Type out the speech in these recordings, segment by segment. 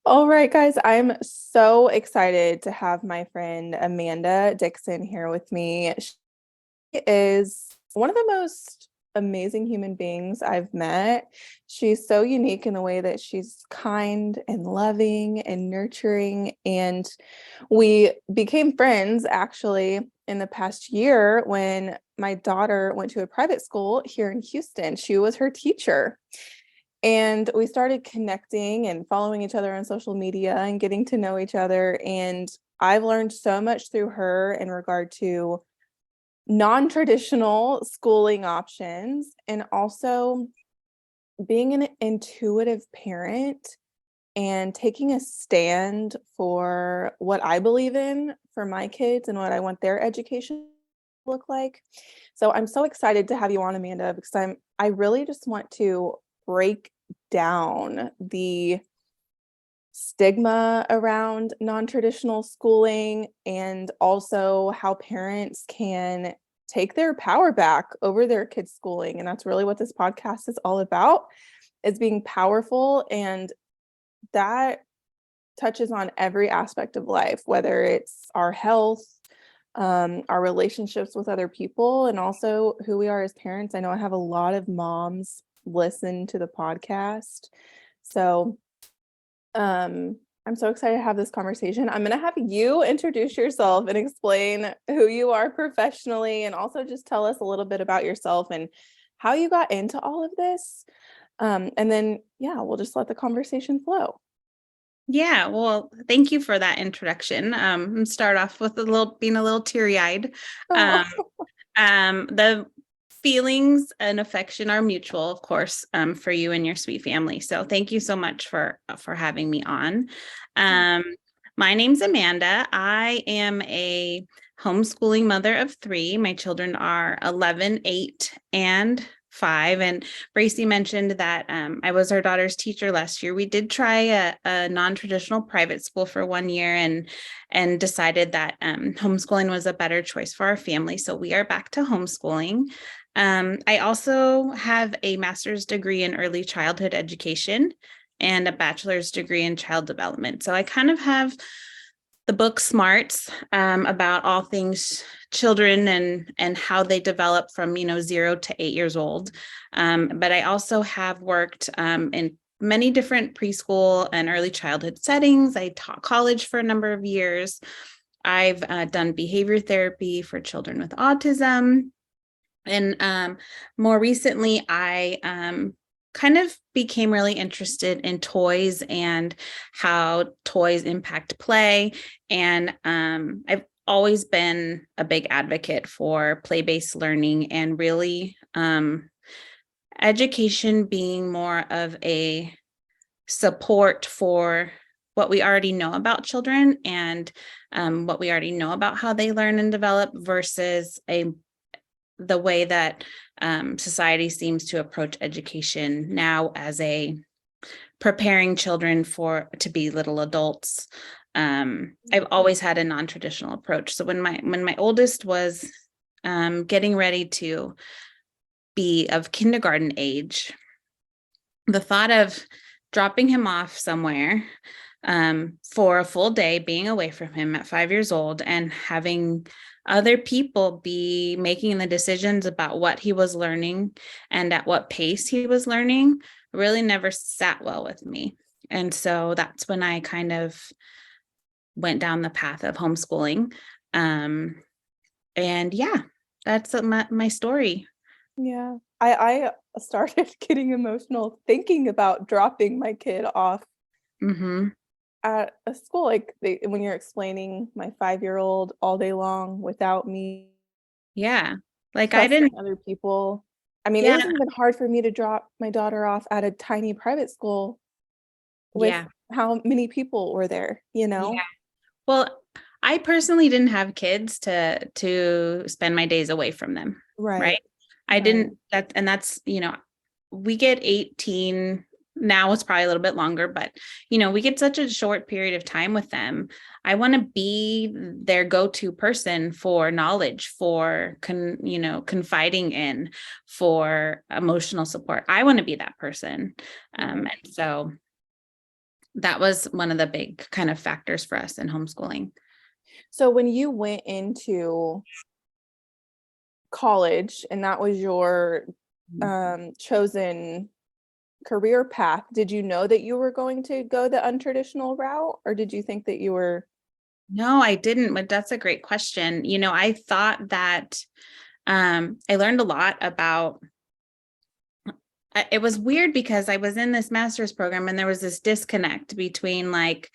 All right, guys, I'm so excited to have my friend Amanda Dixon here with me. She is one of the most amazing human beings I've met. She's so unique in the way that she's kind and loving and nurturing. And we became friends actually in the past year when my daughter went to a private school here in Houston. She was her teacher. And we started connecting and following each other on social media and getting to know each other. And I've learned so much through her in regard to non-traditional schooling options and also being an intuitive parent and taking a stand for what I believe in for my kids and what I want their education to look like. So I'm so excited to have you on, Amanda, because I really just want to break down the stigma around non-traditional schooling and also how parents can take their power back over their kids' schooling. And that's really what this podcast is all about, is being powerful. And that touches on every aspect of life, whether it's our health, our relationships with other people, and also who we are as parents. I know I have a lot of moms listen to the podcast. So I'm so excited to have this conversation. I'm going to have you introduce yourself and explain who you are professionally, and also just tell us a little bit about yourself and how you got into all of this. And then, yeah, we'll just let the conversation flow. Yeah, well, thank you for that introduction. Start off with being a little teary-eyed. Um, Oh, the feelings and affection are mutual, of course, for you and your sweet family. So thank you so much for having me on. Um, my name's Amanda. I am a homeschooling mother of three. My children are 11, 8, and 5. And Bracy mentioned that I was her daughter's teacher last year. We did try a non-traditional private school for 1 year and decided that homeschooling was a better choice for our family. So we are back to homeschooling. I also have a master's degree in early childhood education and a bachelor's degree in child development. So I kind of have the book smarts about all things children and how they develop from 0 to 8 years old. But I also have worked in many different preschool and early childhood settings. I taught college for a number of years. I've done behavior therapy for children with autism. And more recently, I kind of became really interested in toys and how toys impact play. And I've always been a big advocate for play-based learning and really education being more of a support for what we already know about children and what we already know about how they learn and develop versus the way that society seems to approach education now as a preparing children to be little adults. I've always had a non-traditional approach. So when my oldest was getting ready to be of kindergarten age, the thought of dropping him off somewhere for a full day, being away from him at 5 years old, and having other people be making the decisions about what he was learning and at what pace he was learning really never sat well with me. And so that's when I kind of went down the path of homeschooling. Um, and yeah, that's my story. yeah. I started getting emotional thinking about dropping my kid off Mm-hmm. at a school, like when you're explaining my 5-year-old all day long without me Yeah. Like I trusting didn't, other people. I mean, it yeah, was even hard for me to drop my daughter off at a tiny private school with yeah, how many people were there, you yeah. know? Well, I personally didn't have kids to spend my days away from them, right? Right. I Right. didn't that's, we get 18 now, it's probably a little bit longer, but we get such a short period of time with them. I want to be their go-to person for knowledge, for confiding in, for emotional support. I want to be that person. And so that was one of the big kind of factors for us in homeschooling. So when you went into college and that was your chosen career path, did you know that you were going to go the untraditional route, or did you think that you were? No, I didn't, but that's a great question. I thought that I learned a lot about it was weird because I was in this master's program and there was this disconnect between like,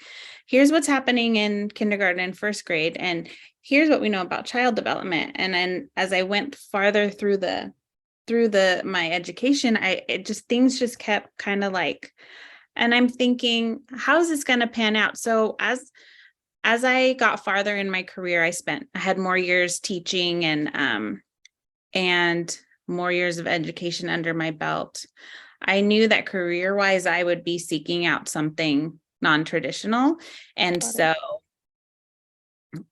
here's what's happening in kindergarten and first grade, and here's what we know about child development. And then as I went farther through my education, things just kept kind of like, and I'm thinking, how is this going to pan out? So as I got farther in my career, I had more years teaching and more years of education under my belt. I knew that career-wise, I would be seeking out something non-traditional. And so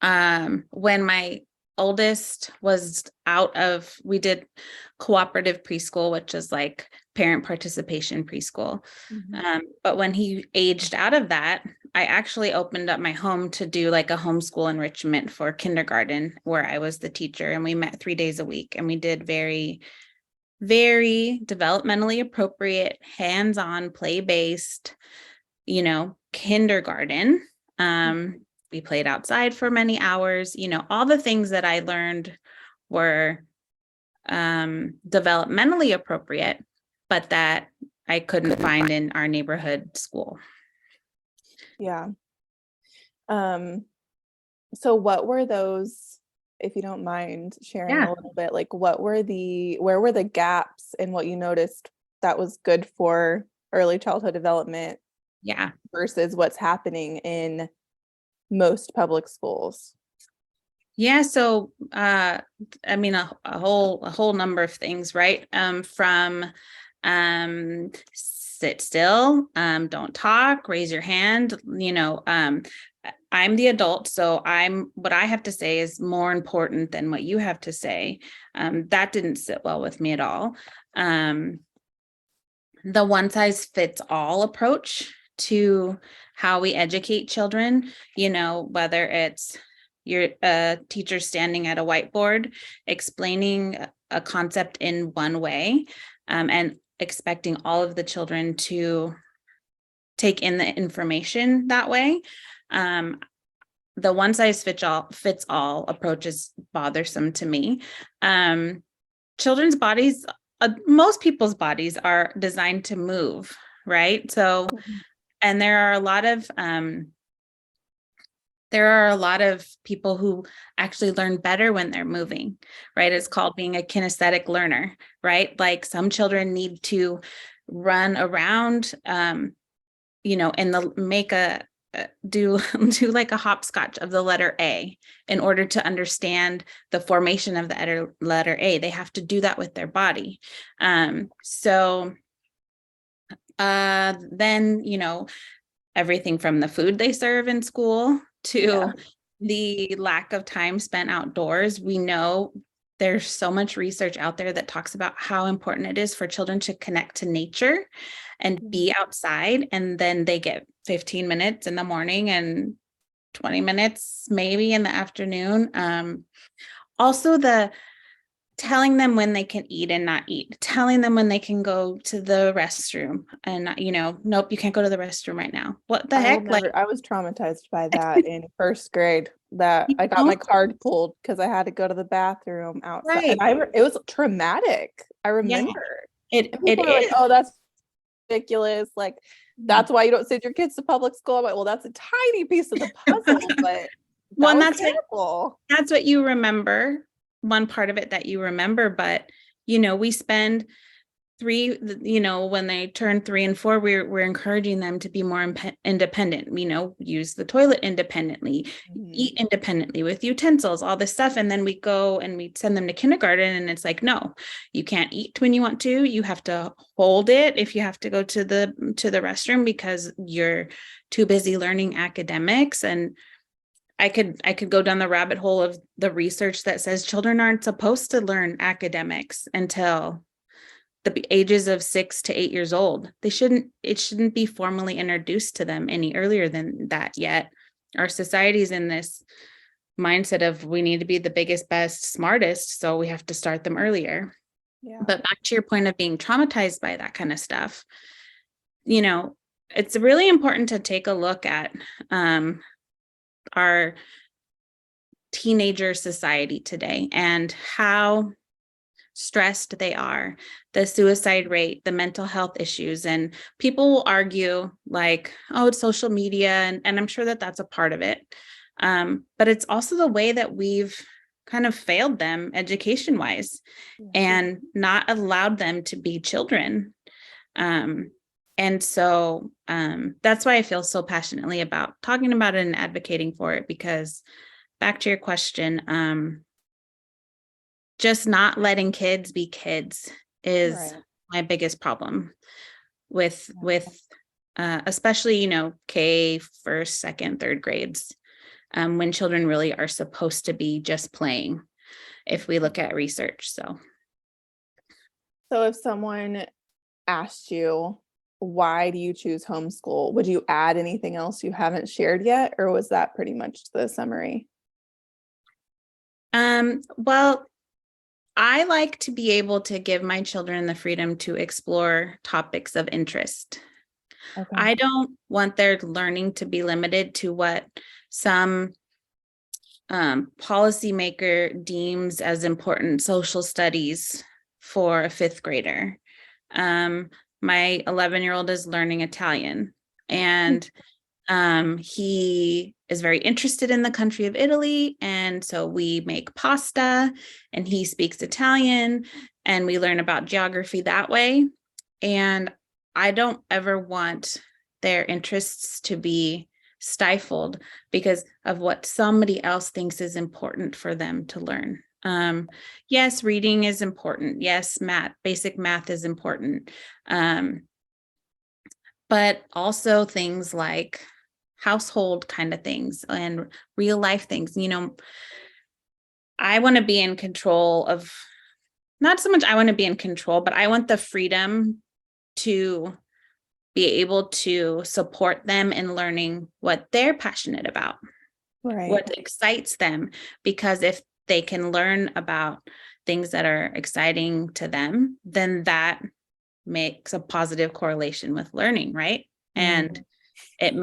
when my oldest was we did cooperative preschool, which is like parent participation preschool. But when he aged out of that, I actually opened up my home to do like a homeschool enrichment for kindergarten, where I was the teacher, and we met 3 days a week, and we did very, very developmentally appropriate, hands-on, play-based, kindergarten. We played outside for many hours. All the things that I learned were developmentally appropriate, but that I couldn't find in our neighborhood school. Yeah. So what were those, if you don't mind sharing a little bit, like where were the gaps in what you noticed that was good for early childhood development? Yeah. Versus what's happening in most public schools? Yeah. So, I mean, a whole number of things, right? From sit still, don't talk, raise your hand, I'm the adult, so what I have to say is more important than what you have to say. That didn't sit well with me at all. The one size fits all approach to how we educate children, whether it's your teacher standing at a whiteboard explaining a concept in one way, and expecting all of the children to take in the information that way. The one size fits all approach is bothersome to me. Children's bodies, most people's bodies are designed to move, right? So, and there are a lot of people who actually learn better when they're moving, right? It's called being a kinesthetic learner, right? Like some children need to run around, and do like a hopscotch of the letter A in order to understand the formation of the letter A. They have to do that with their body. So then, everything from the food they serve in school to the lack of time spent outdoors. We know there's so much research out there that talks about how important it is for children to connect to nature and be outside. And then they get 15 minutes in the morning and 20 minutes maybe in the afternoon. Also the telling them when they can eat and not eat, telling them when they can go to the restroom and, nope, you can't go to the restroom right now. What the heck? I was traumatized by that in first grade, that I got my card pulled because I had to go to the bathroom outside. Right. And it was traumatic. I remember. It People are like, is. oh, that's ridiculous. Like, that's why you don't send your kids to public school. I'm like, well, that's a tiny piece of the puzzle, but Well, that's what you remember. One part of it that you remember, but we spend when they turn 3 and 4, we're encouraging them to be more independent, use the toilet independently, eat independently with utensils, all this stuff. And then we go and we send them to kindergarten and it's like, no, you can't eat when you want to. You have to hold it if you have to go to the restroom because you're too busy learning academics. And I could go down the rabbit hole of the research that says children aren't supposed to learn academics until the ages of 6 to 8 years old. It shouldn't be formally introduced to them any earlier than that yet. Our society is in this mindset of we need to be the biggest, best, smartest, so we have to start them earlier. Yeah. But back to your point of being traumatized by that kind of stuff, it's really important to take a look at our teenager society today and how stressed they are, the suicide rate, the mental health issues. And people will argue like, oh, it's social media. And I'm sure that that's a part of it. But it's also the way that we've kind of failed them education wise and not allowed them to be children. And so that's why I feel so passionately about talking about it and advocating for it, because back to your question, just not letting kids be kids is my biggest problem with especially, K, first, second, third grades, when children really are supposed to be just playing, if we look at research. So if someone asked you, why do you choose homeschool? Would you add anything else you haven't shared yet? Or was that pretty much the summary? Well, I like to be able to give my children the freedom to explore topics of interest. Okay. I don't want their learning to be limited to what some policymaker deems as important social studies for a fifth grader. My 11-year-old is learning Italian, and he is very interested in the country of Italy. And so we make pasta and he speaks Italian and we learn about geography that way. And I don't ever want their interests to be stifled because of what somebody else thinks is important for them to learn. Yes, reading is important. Yes, basic math is important. But also things like household kind of things and real life things. I want to be in control of, not so much I want to be in control, but I want the freedom to be able to support them in learning what they're passionate about, what excites them. Because if they can learn about things that are exciting to them, then that makes a positive correlation with learning, right? And it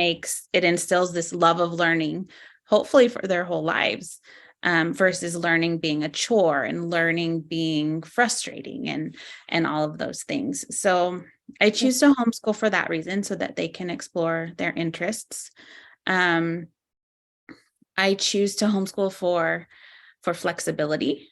instills this love of learning, hopefully for their whole lives, versus learning being a chore and learning being frustrating and all of those things. So I choose to homeschool for that reason, so that they can explore their interests. I choose to homeschool for flexibility.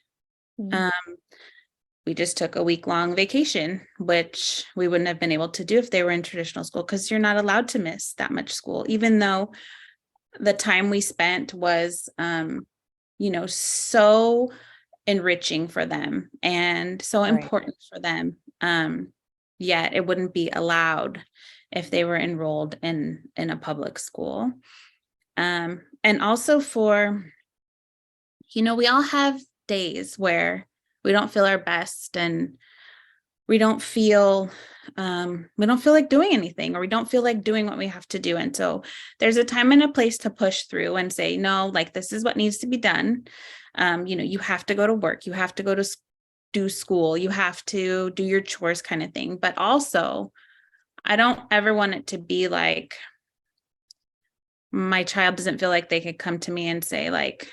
We just took a week-long vacation, which we wouldn't have been able to do if they were in traditional school, because you're not allowed to miss that much school, even though the time we spent was, so enriching for them and so important for them. Yet it wouldn't be allowed if they were enrolled in a public school. And also we all have days where we don't feel our best and we don't feel like doing anything, or we don't feel like doing what we have to do. And so there's a time and a place to push through and say, no, like, this is what needs to be done. You have to go to work, you have to go to do school, you have to do your chores kind of thing. But also, I don't ever want it to be like my child doesn't feel like they could come to me and say, like,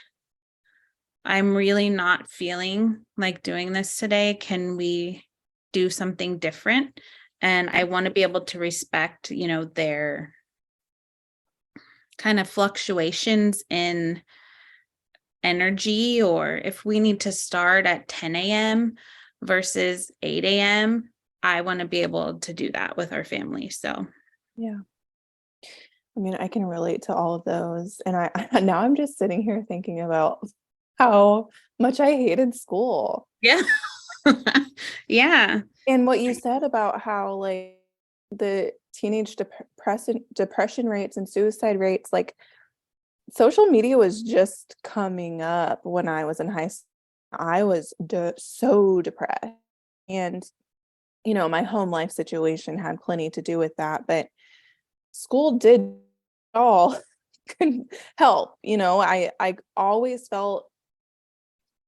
I'm really not feeling like doing this today. Can we do something different? And I want to be able to respect, their kind of fluctuations in energy, or if we need to start at 10 a.m. versus 8 a.m., I want to be able to do that with our family. So, yeah. I mean, I can relate to all of those. And now I'm just sitting here thinking about how much I hated school. yeah. Yeah. And what you said about how, like, the teenage depression rates and suicide rates, like, social media was just coming up when I was in high school. I was so depressed. And my home life situation had plenty to do with that, but school did all couldn't help. I always felt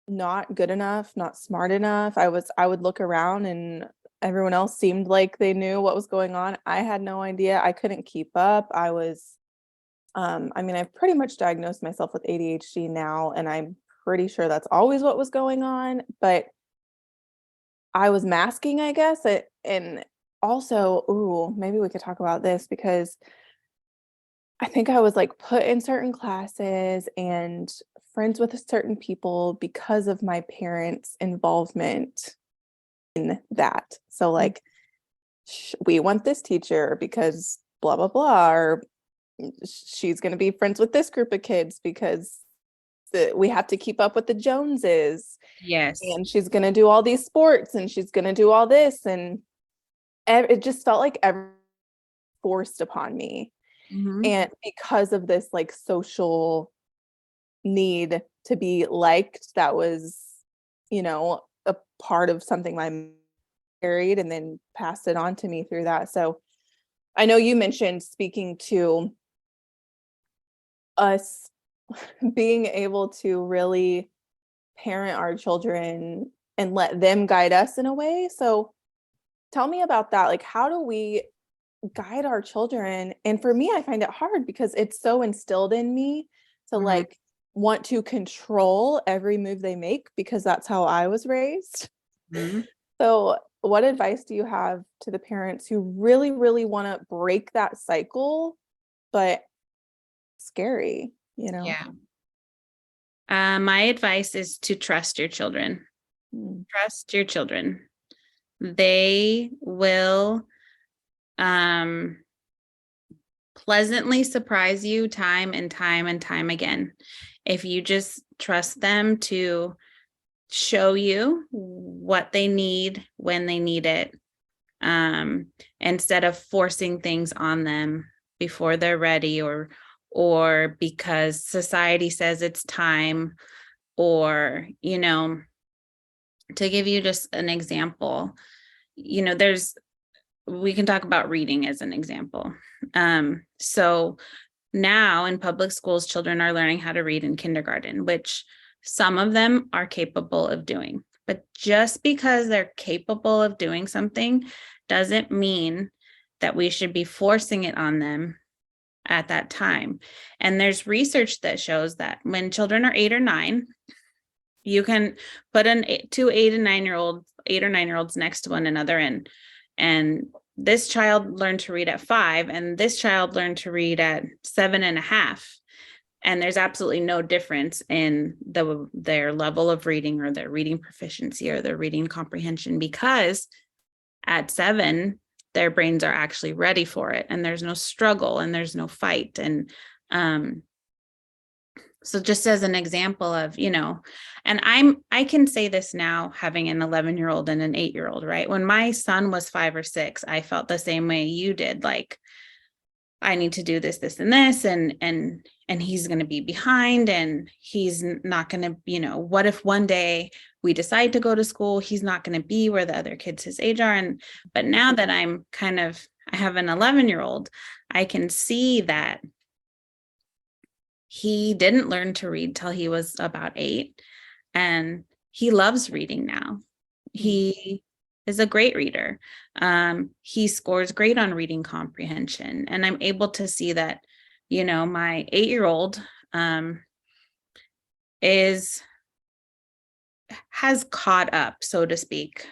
not good enough, not smart enough. I would look around and everyone else seemed like they knew what was going on. I had no idea. I couldn't keep up. I mean, I've pretty much diagnosed myself with ADHD now, and I'm pretty sure that's always what was going on, but I was masking, I guess. And also, ooh, maybe we could talk about this because I think I was like put in certain classes and friends with certain people because of my parents' involvement in that. So, like, we want this teacher because blah, blah, blah, or she's going to be friends with this group of kids because we have to keep up with the Joneses, Yes. and she's going to do all these sports and she's going to do all this. And it just felt like everything forced upon me. Mhm. And because of this like social need to be liked, that was, a part of something my mom carried and then passed it on to me through that. So I know you mentioned speaking to us being able to really parent our children and let them guide us in a way. So tell me about that. Like, how do we guide our children? And for me, I find it hard because it's so instilled in me to Mhm. like want to control every move they make because that's how I was raised. Mhm. So, what advice do you have to the parents who really, really want to break that cycle, but scary? Yeah. My advice is to trust your children. Mm. Trust your children. They will um, pleasantly surprise you time and time and time again. If you just trust them to show you what they need when they need it, instead of forcing things on them before they're ready, or because society says it's time, or to give you just an example, there's we can talk about reading as an example. So now in public schools, children are learning how to read in kindergarten, which some of them are capable of doing. But just because they're capable of doing something doesn't mean that we should be forcing it on them at that time. And there's research that shows that when children are 8 or 9, you can put two 8 or 9 year olds next to one another, and this child learned to read at 5 and this child learned to read at 7.5, and there's absolutely no difference in their level of reading or their reading proficiency or their reading comprehension, because at 7 their brains are actually ready for it, and there's no struggle and there's no fight. And um so just as an example of, and I can say this now, having an 11-year-old and an 8-year-old, right? When my son was 5 or 6, I felt the same way you did. Like, I need to do this, this, and this, and he's going to be behind, and he's not going to, what if one day we decide to go to school, he's not going to be where the other kids his age are. But now that I have an 11-year-old, I can see that he didn't learn to read till he was about 8, and he loves reading now. Mm. He is a great reader. He scores great on reading comprehension, and I'm able to see that, my 8-year-old is has caught up, so to speak,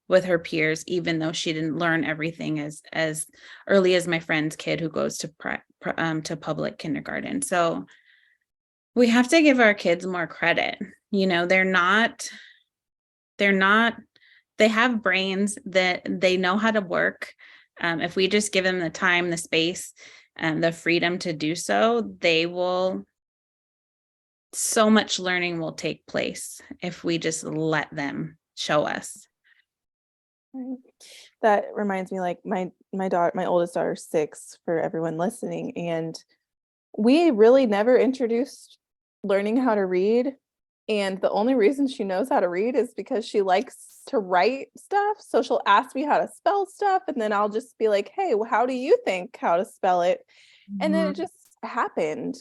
with her peers, even though she didn't learn everything as early as my friend's kid who goes to public kindergarten. So we have to give our kids more credit. They're not they have brains that they know how to work. If we just give them the time, the space, and the freedom to do so, so much learning will take place if we just let them show us. Right. That reminds me, like my daughter, my oldest daughter's 6 for everyone listening, and we really never introduced learning how to read And the only reason she knows how to read is because she likes to write stuff. So she'll ask me how to spell stuff, and then I'll just be like, hey, well, how do you think how to spell it? And then it Mhm. just happened.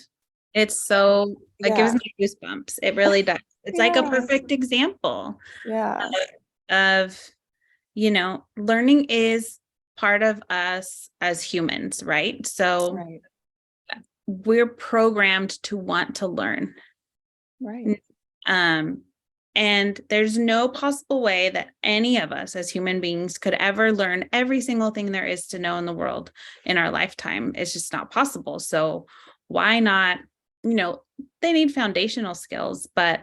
It's so, it gives Yeah. me goosebumps. It really does. It's like a Yeah. perfect example Yeah. of, learning is part of us as humans, right? So Right. we're programmed to want to learn. Right. Um, and there's no possible way that any of us as human beings could ever learn every single thing there is to know in the world in our lifetime. It's just not possible. So why not, they need foundational skills, but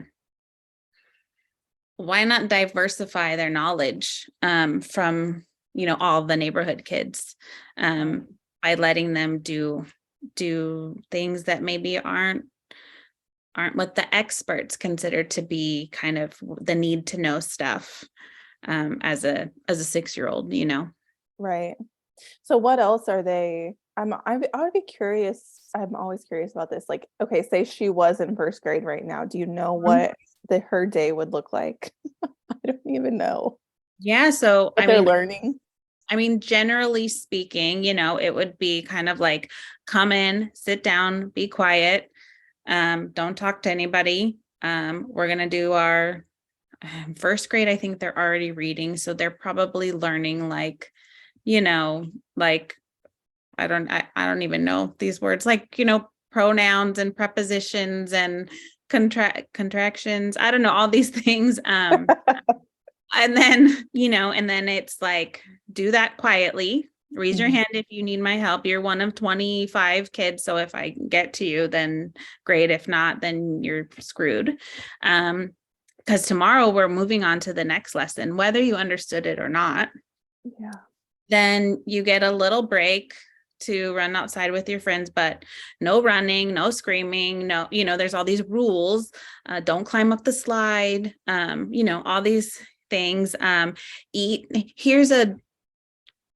why not diversify their knowledge from, all the neighborhood kids Right. by letting them do things that maybe aren't what the experts consider to be kind of the need to know stuff as a 6-year old. Right. So what else are they? I would be curious. I'm always curious about this. Like, okay, say she was in first grade right now. Do you know Mhm. what her day would look like? I don't even know Yeah, so what they're learning. generally speaking, it would be kind of like come in, sit down, be quiet, don't talk to anybody. We're gonna do our first grade. I think they're already reading, so they're probably learning like, you know, like I don't even know these words, like, pronouns and prepositions and contractions. I don't know all these things. And then, and then it's like, do that quietly. Raise your Mhm. hand if you need my help. You're one of 25 kids. So if I get to you, then great. If not, then you're screwed. Because tomorrow we're moving on to the next lesson, whether you understood it or not. Yeah. Then you get a little break to run outside with your friends, but no running, no screaming, no, there's all these rules. Don't climb up the slide, all these things. Here's a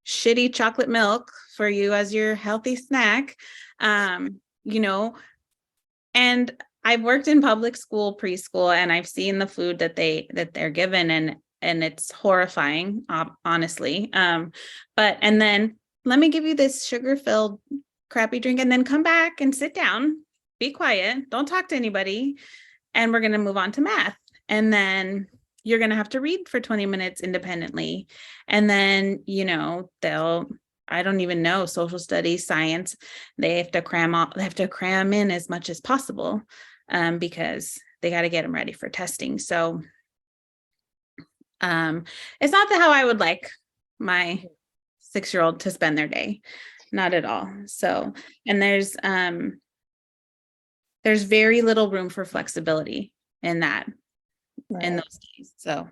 shitty chocolate milk for you as your healthy snack. Um, you know, and I've worked in public school preschool, and I've seen the food that they're given, and it's horrifying, honestly. But and then let me give you this sugar-filled crappy drink, and then come back and sit down, be quiet, don't talk to anybody, and we're going to move on to math. And then you're going to have to read for 20 minutes independently. And then, they'll, I don't even know, social studies, science, they have to cram in as much as possible because they got to get them ready for testing. So it's not how I would like my 6-year-old to spend their day. Not at all. So, and there's very little room for flexibility in that in Right. those days. So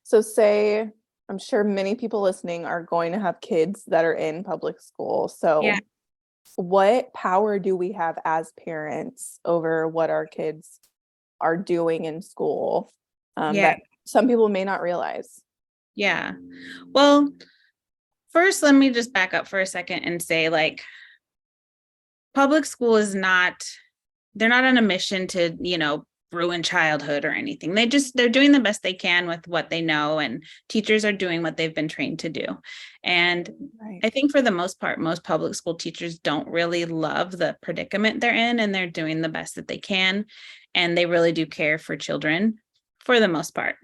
So say, I'm sure many people listening are going to have kids that are in public school. yeah, So what power do we have as parents over what our kids are doing in school, yeah, that some people may not realize? yeah. Well, first, let me just back up for a second and say, like, public school is not, they're not on a mission to, ruin childhood or anything. They're doing the best they can with what they know, and teachers are doing what they've been trained to do. And Right. I think for the most part, most public school teachers don't really love the predicament they're in, and they're doing the best that they can. And they really do care for children for the most part.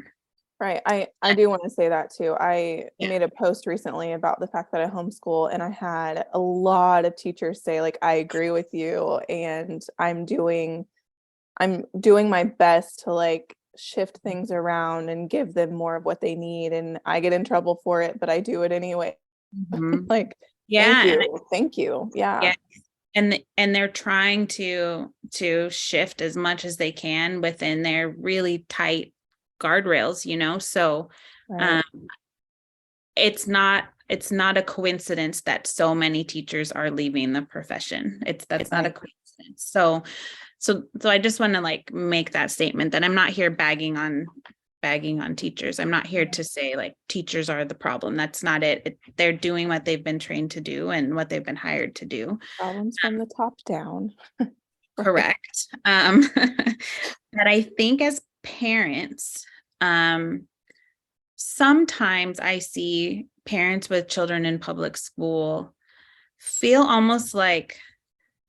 Right. I do want to say that too. I Yeah. made a post recently about the fact that I homeschool, and I had a lot of teachers say like, I agree with you, and I'm doing my best to like shift things around and give them more of what they need, and I get in trouble for it, but I do it anyway. Mhm. Like, thank Yeah. And you. Thank you. Yeah. yeah. And they're trying to shift as much as they can within their really tight guardrails, so Right. um it's not a coincidence that so many teachers are leaving the profession. That's not a Right. coincidence. So I just want to like make that statement that I'm not here bagging on teachers. I'm not here to say like teachers are the problem. That's not it. They're doing what they've been trained to do and what they've been hired to do. Problems from the top down. Right. Correct. But I think as parents, sometimes I see parents with children in public school feel almost like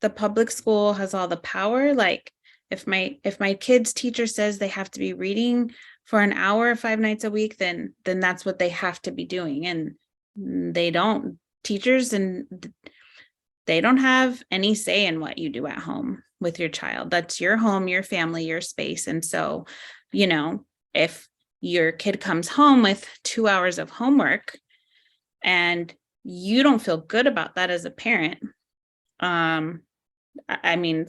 the public school has all the power. Like if my kid's teacher says they have to be reading for an hour 5 nights a week, then that's what they have to be doing. And they don't. Teachers and they don't have any say in what you do at home with your child. That's your home, your family, your space. And so, if your kid comes home with 2 hours of homework and you don't feel good about that as a parent, I mean,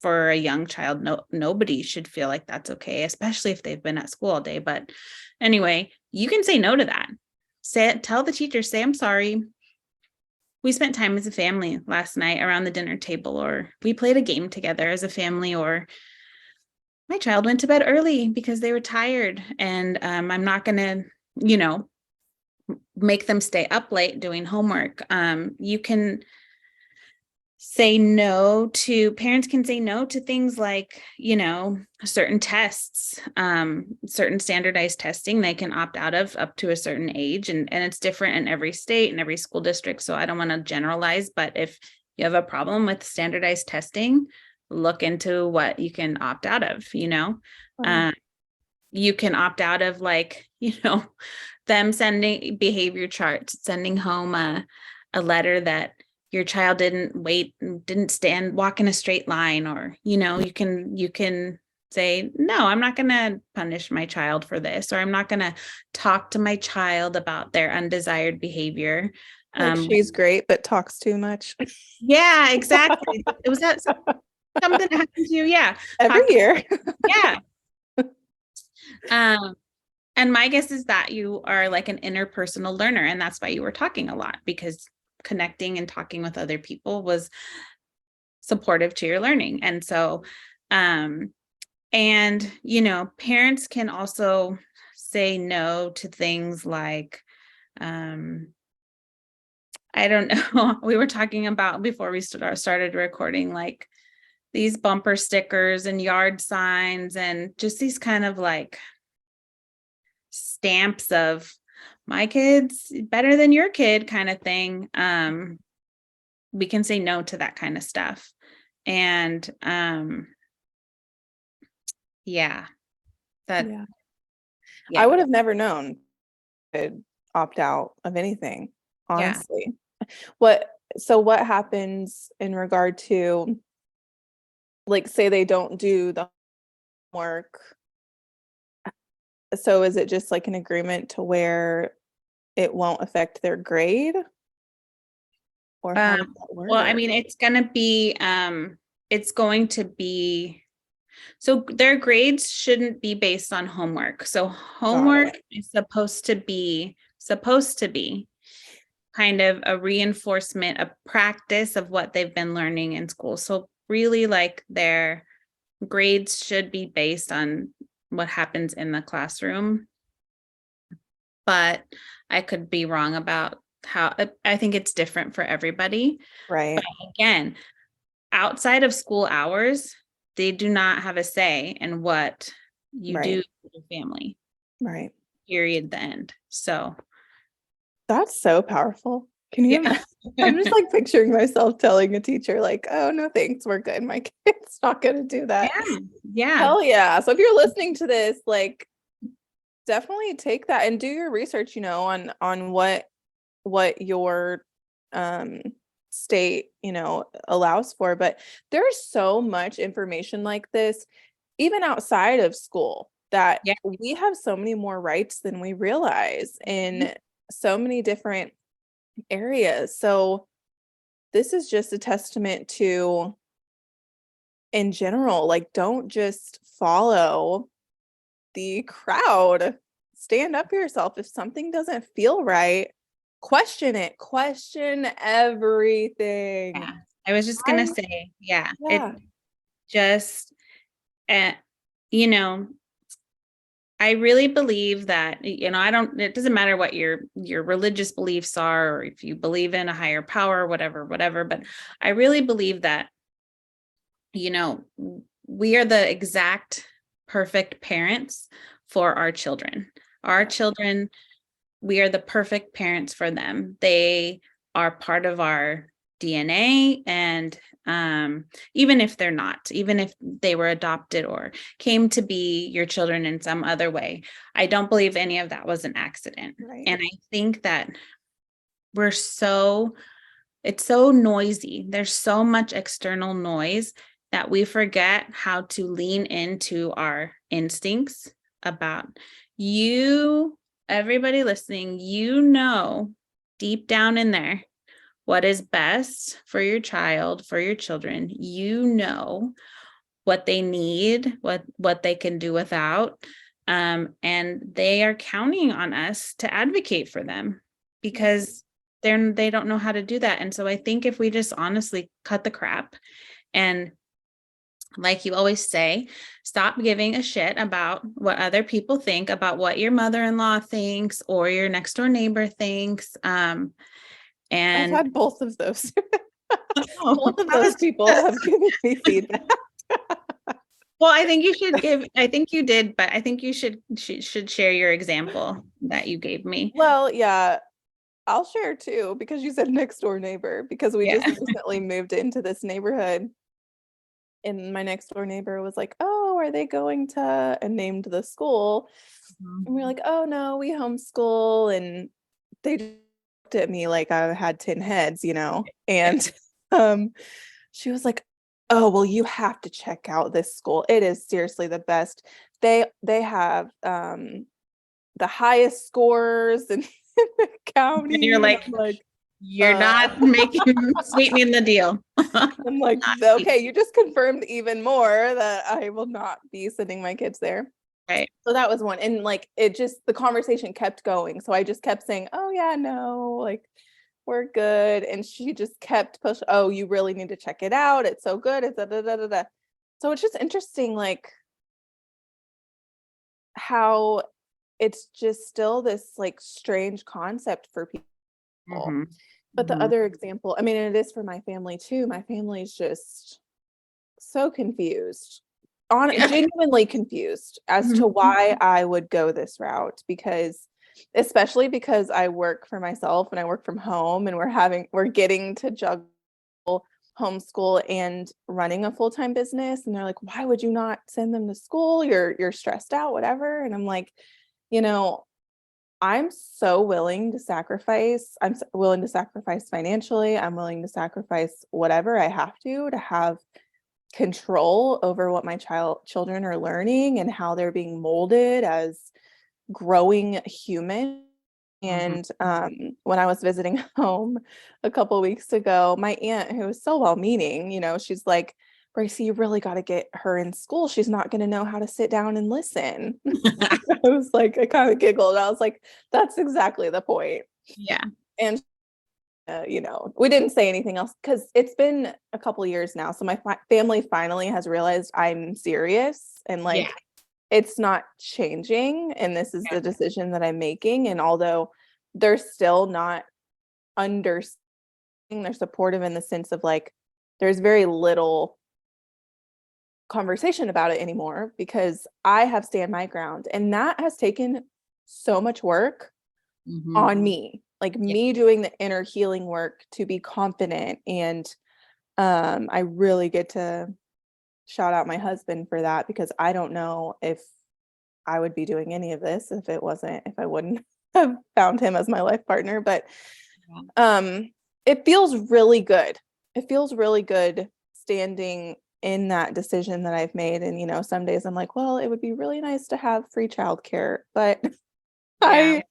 for a young child, nobody should feel like that's okay, especially if they've been at school all day. But anyway, you can say no to that. Tell the teacher, say, I'm sorry. We spent time as a family last night around the dinner table, or we played a game together as a family, or my child went to bed early because they were tired, and I'm not going to, make them stay up late doing homework. You can say no to, parents can say no to things like, certain tests, certain standardized testing they can opt out of up to a certain age. And it's different in every state and every school district. So I don't want to generalize, but if you have a problem with standardized testing, look into what you can opt out of, you can opt out of, like, them sending behavior charts, sending home a letter that your child didn't walk in a straight line, or, you can say, no, I'm not going to punish my child for this, or I'm not going to talk to my child about their undesired behavior. Like, she's great, but talks too much. Yeah, exactly. It was that something that happened to you. Yeah. Every year. Yeah. And my guess is that you are like an interpersonal learner, and that's why you were talking a lot, because connecting and talking with other people was supportive to your learning. And so, parents can also say no to things like, I don't know, we were talking about before we started recording, like these bumper stickers and yard signs and just these kind of like stamps of my kid's better than your kid kind of thing. We can say no to that kind of stuff. And yeah. I would have never known to opt out of anything, honestly. So what happens in regard to, like, say they don't do the homework? So is it just like an agreement to where it won't affect their grade? Or how does that work? Well, I mean, it's going to be, so their grades shouldn't be based on homework. So homework is supposed to be kind of a reinforcement, a practice of what they've been learning in school. So really, like, their grades should be based on what happens in the classroom. But I could be wrong about how, I think it's different for everybody. Right. But again, outside of school hours, they do not have a say in what you do with your family. Right. Period. The end. So that's so powerful. Can you imagine? I'm just like picturing myself telling a teacher, like, oh, no, thanks, we're good. My kid's not going to do that. Yeah. Hell yeah. So if you're listening to this, like, definitely take that and do your research, on what your state, allows for. But there's so much information like this, even outside of school, that we have so many more rights than we realize in so many different areas. So this is just a testament to, in general, like, don't just follow the crowd. Stand up for yourself. If something doesn't feel right, question it. Question everything. Yeah. I was just gonna say, it just, I really believe that, it doesn't matter what your religious beliefs are, or if you believe in a higher power, whatever, but I really believe that, we are the exact perfect parents for our children. Our children, we are the perfect parents for them. They are part of our DNA. And even if they're not, even if they were adopted or came to be your children in some other way, I don't believe any of that was an accident. Right. And I think that it's so noisy. There's so much external noise that we forget how to lean into our instincts about everybody listening, deep down in there what is best for your child, for your children. What they need, what they can do without. And they are counting on us to advocate for them because they don't know how to do that. And so I think if we just honestly cut the crap and, like you always say, stop giving a shit about what other people think, about what your mother-in-law thinks or your next door neighbor thinks. I've And had both of those. oh, Both of those people have given me feedback. well, I think you did, but I think you should share your example that you gave me. Well, yeah, I'll share too, because you said next door neighbor, because we just recently moved into this neighborhood. And my next door neighbor was like, "Oh, are they going to," and named the school. And we're like, "Oh no, we homeschool." And they just looked at me like I had 10 heads, you know. And she was like, "Oh, well, you have to check out this school. It is seriously the best. They have the highest scores in the county." And you're And like, I'm like, you're not making sweetening the deal. I'm like, okay, you just confirmed even more that I will not be sending my kids there. Right. So that was one. And like, the conversation kept going. So I just kept saying, "Oh yeah, no, like we're good." And she just kept pushing, "Oh, you really need to check it out. It's so good. It's da, da, da, da, da." So it's just interesting, like how it's just still this like strange concept for people. Mm-hmm. But the Mm-hmm. other example, I mean, and it is for my family too. My family's just so confused, genuinely confused as to why I would go this route, because especially because I work for myself and I work from home, and we're getting to juggle homeschool and running a full-time business. And they're like, "Why would you not send them to school? You're stressed out, whatever." And I'm like, you know, I'm so willing to sacrifice. Willing to sacrifice financially. I'm willing to sacrifice whatever I have to have control over what my children are learning and how they're being molded as growing humans. Mm-hmm. And when I was visiting home a couple weeks ago, my aunt, who was so well-meaning, she's like, "Bracy, you really got to get her in school. She's not going to know how to sit down and listen." I kind of giggled. I was like, "That's exactly the point." Yeah. And we didn't say anything else because it's been a couple years now. So my family finally has realized I'm serious, and Yeah. it's not changing. And this is the decision that I'm making. And although they're still not understanding, they're supportive in the sense of like, there's very little conversation about it anymore because I have stand my ground. And that has taken so much work Mm-hmm. on me, like Yeah. me doing the inner healing work to be confident. And I really get to shout out my husband for that, because I don't know if I would be doing any of this if I wouldn't have found him as my life partner. But it feels really good. It feels really good standing in that decision that I've made. And some days I'm like, well, it would be really nice to have free childcare, but Yeah. I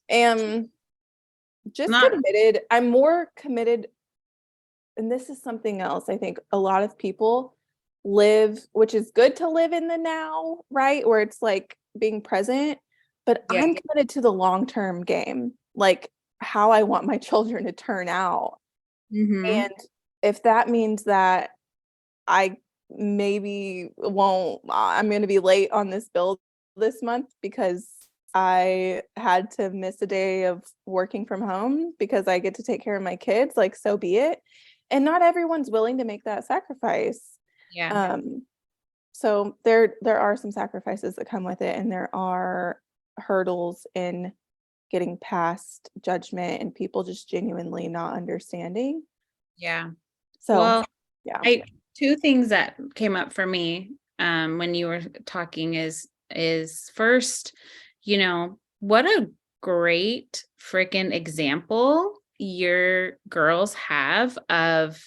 am just Not. committed. I'm more committed. And this is something else. I think a lot of people live, which is good to live in the now, right? Where it's like being present, but Yeah. I'm committed to the long-term game, like how I want my children to turn out. Mm-hmm. And if that means that I maybe won't, I'm going to be late on this bill this month because I had to miss a day of working from home because I get to take care of my kids, like, so be it. And not everyone's willing to make that sacrifice. Yeah. Um, So there are some sacrifices that come with it, and there are hurdles in getting past judgment and people just genuinely not understanding. Yeah. So, Well, yeah. two things that came up for me when you were talking is first, what a great freaking example your girls have of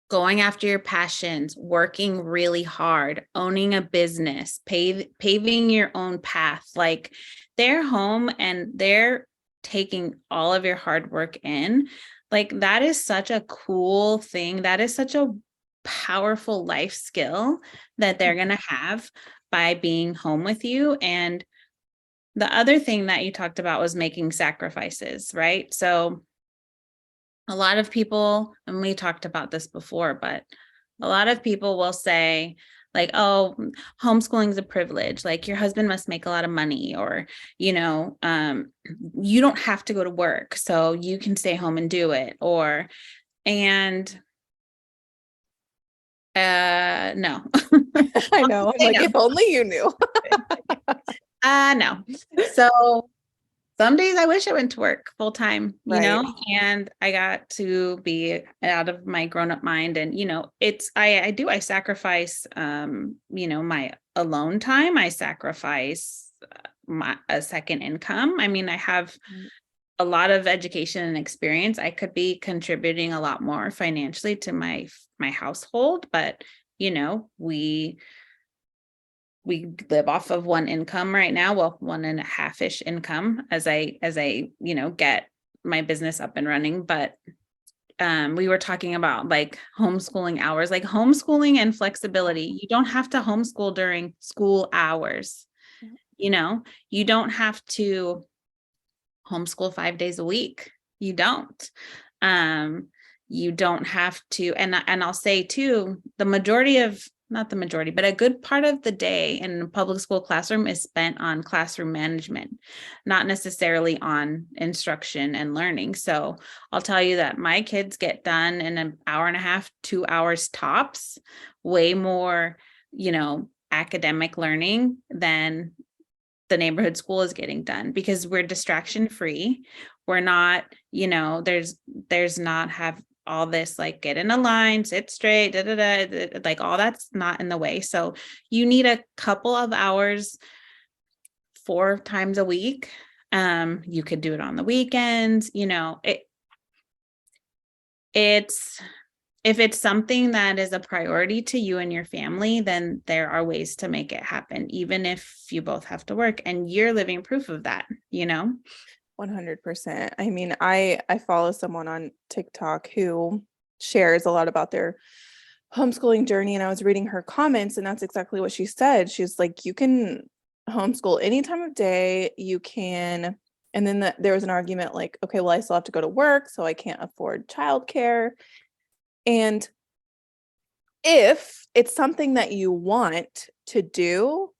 going after your passions, working really hard, owning a business, paving your own path. Like they're home and they're taking all of your hard work in. Like that is such a cool thing. That is such a powerful life skill that they're going to have by being home with you. And the other thing that you talked about was making sacrifices, right? So a lot of people, and we talked about this before, but a lot of people will say, like, oh, homeschooling is a privilege. Like, your husband must make a lot of money, or, you don't have to go to work, so you can stay home and do it. And no. I know. I'm like, No. if only you knew. No. So some days I wish I went to work full time, Right. and I got to be out of my grown up mind. And, I sacrifice, my alone time. I sacrifice a second income. I mean, I have Mm, a lot of education and experience. I could be contributing a lot more financially to my household, but, we live off of one income right now. Well, 1.5-ish income as I get my business up and running. But we were talking about like homeschooling hours, like homeschooling and flexibility. You don't have to homeschool during school hours. yeah. You don't have to homeschool 5 days a week. You don't. Um, you don't have to, and I'll say too, the majority of, not the majority, but a good part of the day in a public school classroom is spent on classroom management, not necessarily on instruction and learning. So I'll tell you that my kids get done in an hour and a half, 2 hours tops, way more, academic learning than the neighborhood school is getting done, because we're distraction free. We're not, there's not have all this like get in a line, sit straight, like all that's not in the way. So you need a couple of hours 4 times a week. You could do it on the weekends, it's if it's something that is a priority to you and your family, then there are ways to make it happen, even if you both have to work, and you're living proof of that. 100%. I mean, I follow someone on TikTok who shares a lot about their homeschooling journey, and I was reading her comments, and that's exactly what she said. She's like, you can homeschool any time of day. You can, and then there was an argument like, okay, well, I still have to go to work, so I can't afford childcare. And if it's something that you want to do,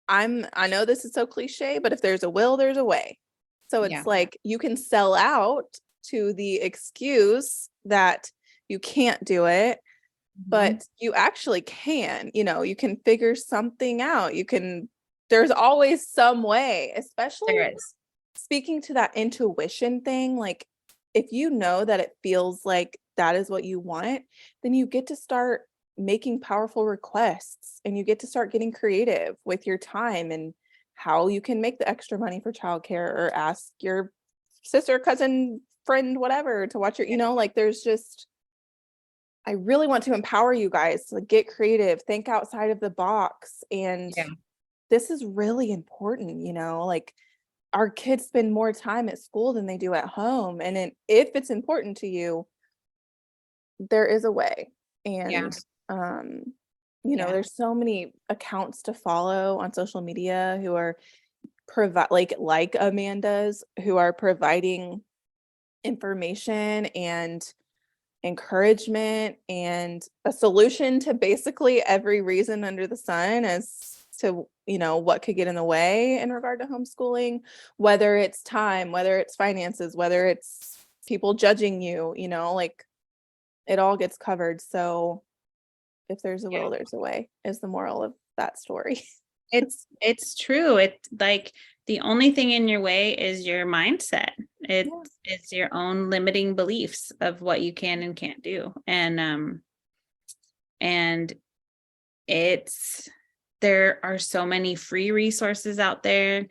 I know this is so cliche, but if there's a will, there's a way. So Yeah. it's like you can sell out to the excuse that you can't do it, but you actually can. You can figure something out. There's always some way, especially There is. speaking to that intuition thing. Like, if you know that it feels like that is what you want, then you get to start making powerful requests, and you get to start getting creative with your time and how you can make the extra money for childcare, or ask your sister, cousin, friend, whatever to watch like there's just, I really want to empower you guys to get creative, think outside of the box. And Yeah. this is really important, like our kids spend more time at school than they do at home. And if it's important to you, there is a way. Yeah. And Yeah. there's so many accounts to follow on social media who are provide like Amanda's, who are providing information and encouragement and a solution to basically every reason under the sun as to what could get in the way in regard to homeschooling, whether it's time, whether it's finances, whether it's people judging you, like it all gets covered. So if there's a will, there's a way, is the moral of that story. It's true. It's like the only thing in your way is your mindset. It's Yeah. it's your own limiting beliefs of what you can and can't do. And it's there are so many free resources out there.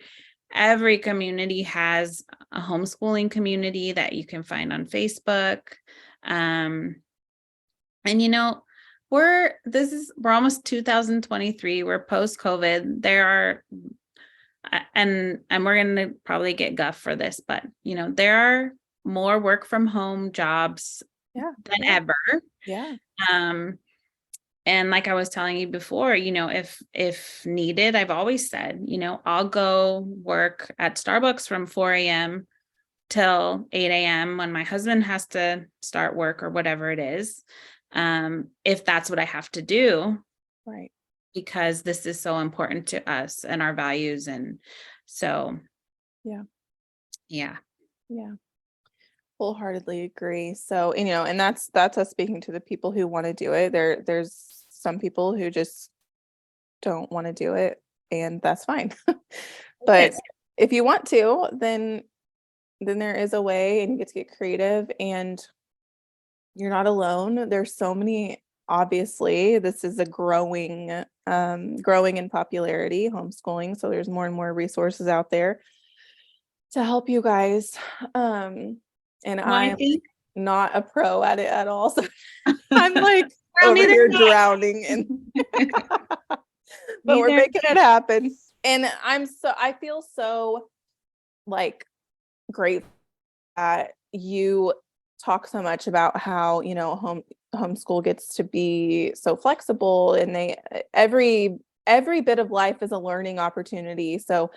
Every community has a homeschooling community that you can find on Facebook. Um, and we're almost 2023. We're post COVID. There are and we're going to probably get guff for this, but there are more work from home jobs Yeah. than Yeah. ever. Yeah. Um, and like I was telling you before, if needed, I've always said, I'll go work at Starbucks from 4 a.m. till 8 a.m. when my husband has to start work or whatever it is. If that's what I have to do. Right. Because this is so important to us and our values. And so, Yeah. yeah. Yeah. Wholeheartedly agree. So, and that's us speaking to the people who want to do it. There's some people who just don't want to do it, and that's fine. But Yes. if you want to, then there is a way, and you get to get creative, and you're not alone. There's so many, obviously, this is a growing in popularity, homeschooling. So there's more and more resources out there to help you guys. And Well, I I'm think not a pro at it at all. So I'm like well, over neither here am drowning in, but we're neither. making it happen. And I feel so like grateful that you talk so much about how, homeschool gets to be so flexible, and every bit of life is a learning opportunity. So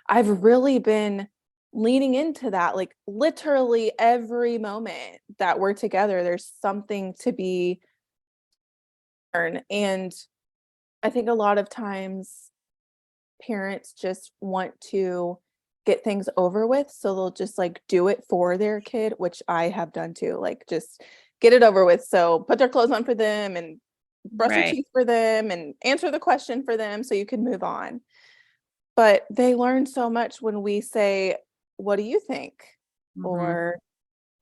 I've really been leaning into that, like literally every moment that we're together, there's something to be learned. And I think a lot of times parents just want to get things over with, so they'll just like do it for their kid, which I have done too, like just get it over with. So put their clothes on for them, and brush their Right. teeth for them, and answer the question for them so you can move on. But they learn so much when we say, what do you think? Mhm. Or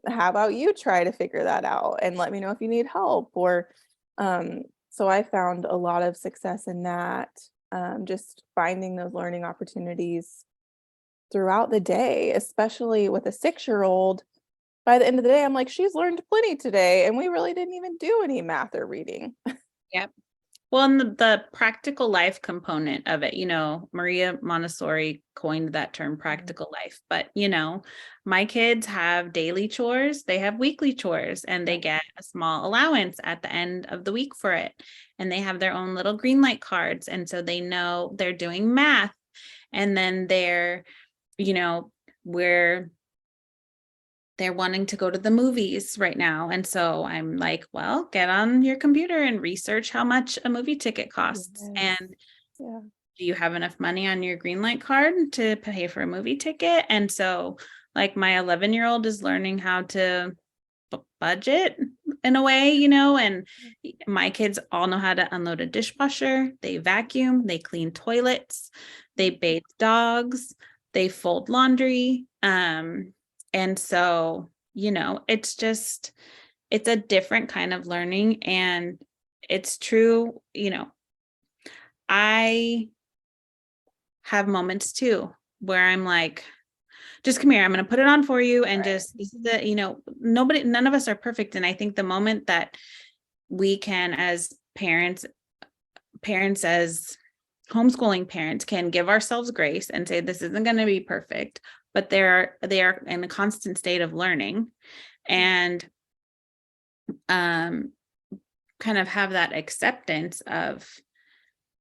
how about you try to figure that out and let me know if you need help? Or so I found a lot of success in that, just finding those learning opportunities throughout the day, especially with a 6-year-old. By the end of the day, I'm like, she's learned plenty today, and we really didn't even do any math or reading. Yep. Well, and the practical life component of it, Maria Montessori coined that term practical life. But, my kids have daily chores, they have weekly chores, and they get a small allowance at the end of the week for it. And they have their own little green light cards. And so they know they're doing math. And then where they're wanting to go to the movies right now. And so I'm like, well, get on your computer and research how much a movie ticket costs. Yes. And Yeah. do you have enough money on your Greenlight card to pay for a movie ticket? And so like my 11-year-old is learning how to budget in a way, and my kids all know how to unload a dishwasher, they vacuum, they clean toilets, they bathe dogs, they fold laundry. And so, it's a different kind of learning. And it's true, I have moments too where I'm like, just come here, I'm going to put it on for you. And Right. just, this is none of us are perfect. And I think the moment that we can, as parents as homeschooling parents, can give ourselves grace and say, this isn't going to be perfect, but they are in a constant state of learning, and kind of have that acceptance of,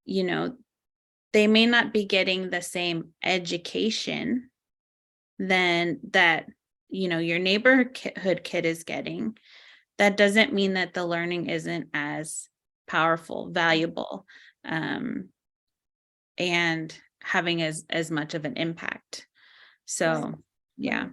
they may not be getting the same education than that, your neighborhood kid is getting. That doesn't mean that the learning isn't as powerful, valuable, and having as much of an impact. So, Right. yeah. Right.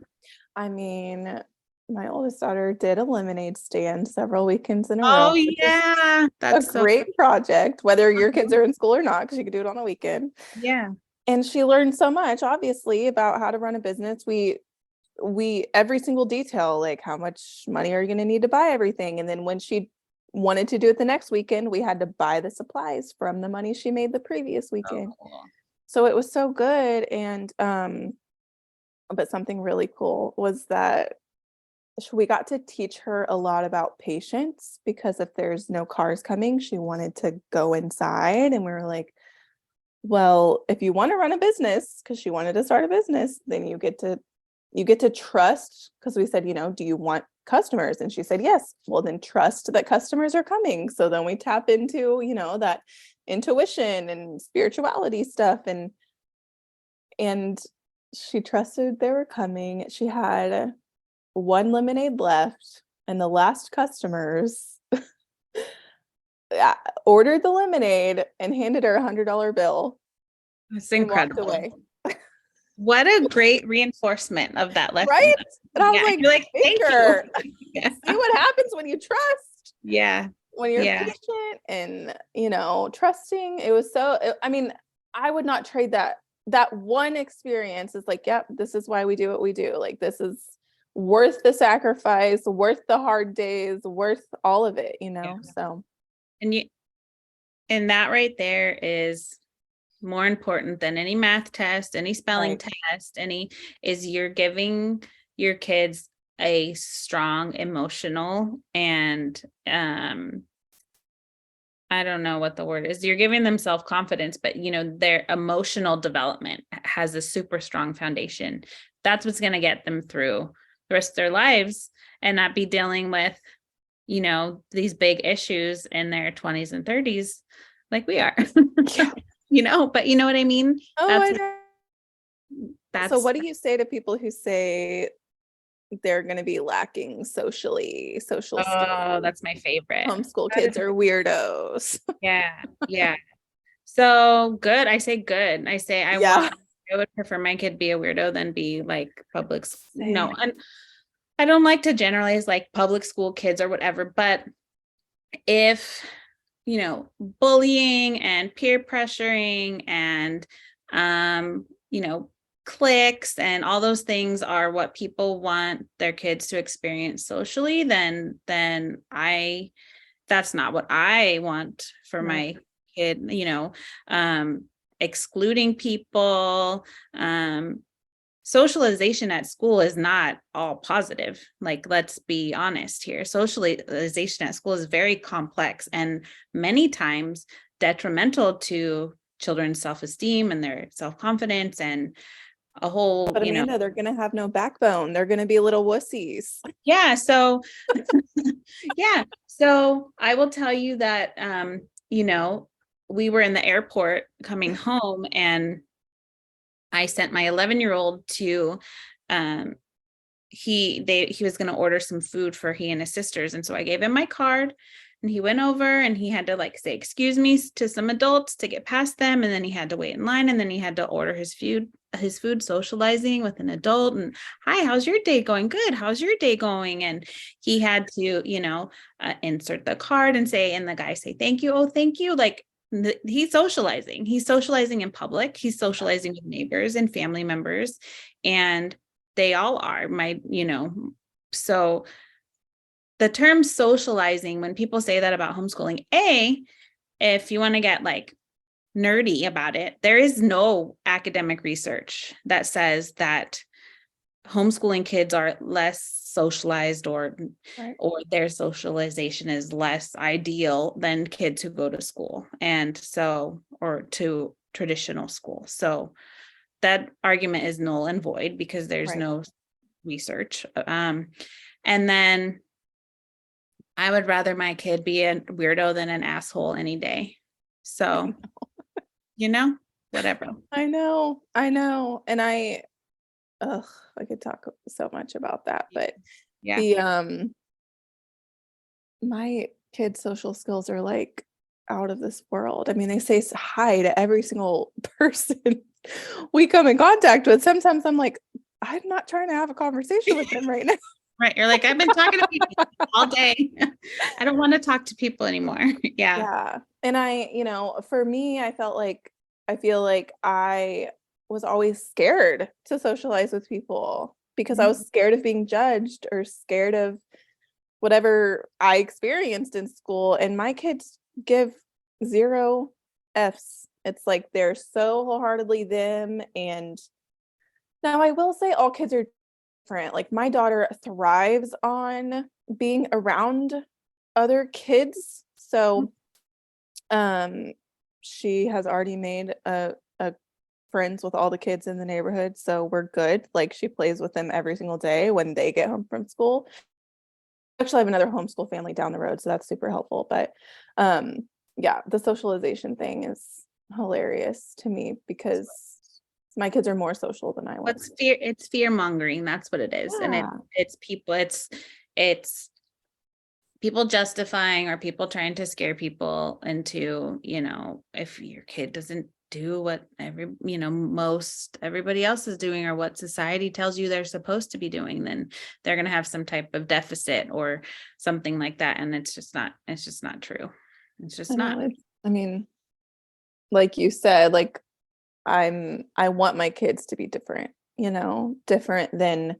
I mean, my oldest daughter did a lemonade stand several weekends in a row, Oh which is yeah, a that's so great project, whether your kids fun. are in school or not, because you can do it on a weekend. Yeah. And she learned so much, obviously, about how to run a business. We every single detail, like how much money are you going to need to buy everything. And then when she wanted to do it the next weekend, we had to buy the supplies from the money she made the previous So weekend. cool. So it was so good. And but something really cool was that we got to teach her a lot about patience, because if there's no cars coming, she wanted to go inside. And we were like, well, if you want to run a business, because she wanted to start a business, then you get to trust, because we said, do you want customers? And she said yes. Well, then trust that customers are coming. So then we tap into, that intuition and spirituality stuff, and she trusted they were coming. She had one lemonade left, and the last customers ordered the lemonade and handed her $100 bill It's and walked incredible. away. What a great reinforcement of that lesson. Right? And I was Yeah, like, you're like, thank you. Baker, Yeah. see what happens when you trust, Yeah. when you're Yeah. patient and, trusting. It was I mean, I would not trade that one experience. Is like, yep, this is why we do what we do. Like, this is worth the sacrifice, worth the hard days, worth all of it, Yeah. So And and that right there is more important than any math test, any spelling right. test, is you're giving your kids a strong emotional and I don't know what the word is. You're giving them self-confidence, but their emotional development has a super strong foundation. That's what's going to get them through the rest of their lives and not be dealing with, these big issues in their 20s and 30s like we are. Yeah. But you know what I mean? Oh, I know. So That's what do you say to people who say they're going to be lacking social oh, skills? that's my favorite. Homeschool That is kids are weirdos. yeah, yeah. So good. I say good. Yeah. I would prefer my kid be a weirdo than be like public. No, Same. and I don't like to generalize like public school kids or whatever, but if, bullying and peer pressuring and, cliques and all those things are what people want their kids to experience socially, then that's not what I want for Right. my kid, excluding people, socialization at school is not all positive. Like, let's be honest here. Socialization at school is very complex and many times detrimental to children's self-esteem and their self-confidence and a whole, But Amanda, they're going to have no backbone. They're going to be little wussies. yeah. So yeah. So I will tell you that, we were in the airport coming home and I sent my 11-year-old to, he was going to order some food for he and his sisters. And so I gave him my card and he went over and he had to like say, excuse me to some adults to get past them. And then he had to wait in line and then he had to order his food socializing with an adult and hi, how's your day going? Good. How's your day going? And he had to, insert the card and say, and the guy say, thank you. Oh, thank you. Like he's socializing in public. He's socializing with neighbors and family members. And they all are so the term socializing, when people say that about homeschooling, if you want to get like nerdy about it, there is no academic research that says that homeschooling kids are less socialized or Right. or their socialization is less ideal than kids who go to school and so or to traditional school. So that argument is null and void because there's Right. no research. And then I would rather my kid be a weirdo than an asshole any day. So, whatever. I know. And I could talk so much about that, but Yeah. the my kids' social skills are like out of this world. I mean, they say hi to every single person we come in contact with. Sometimes I'm like, I'm not trying to have a conversation with them right now. Right. You're like, I've been talking to people all day. I don't want to talk to people anymore. Yeah. Yeah. And for me, I feel like I was always scared to socialize with people because I Mhm. was scared of being judged or scared of whatever I experienced in school. And my kids give zero F's. It's like they're so wholeheartedly them. And now I will say all kids are different. Like my daughter thrives on being around other kids. So um she has already made a friends with all the kids in the neighborhood, so we're good. Like she plays with them every single day when they get home from school. Actually, I have another homeschool family down the road, so that's super helpful. But um yeah, the socialization thing is hilarious to me because my kids are more social than I What's was. fear? It's fear mongering. That's what it is. And Yeah. it's people, it's people justifying or people trying to scare people into, if your kid doesn't do what most everybody else is doing or what society tells you they're supposed to be doing, then they're going to have some type of deficit or something like that. And it's just not true. It's I just not. know. I mean, like you said, like I want my kids to be different, different than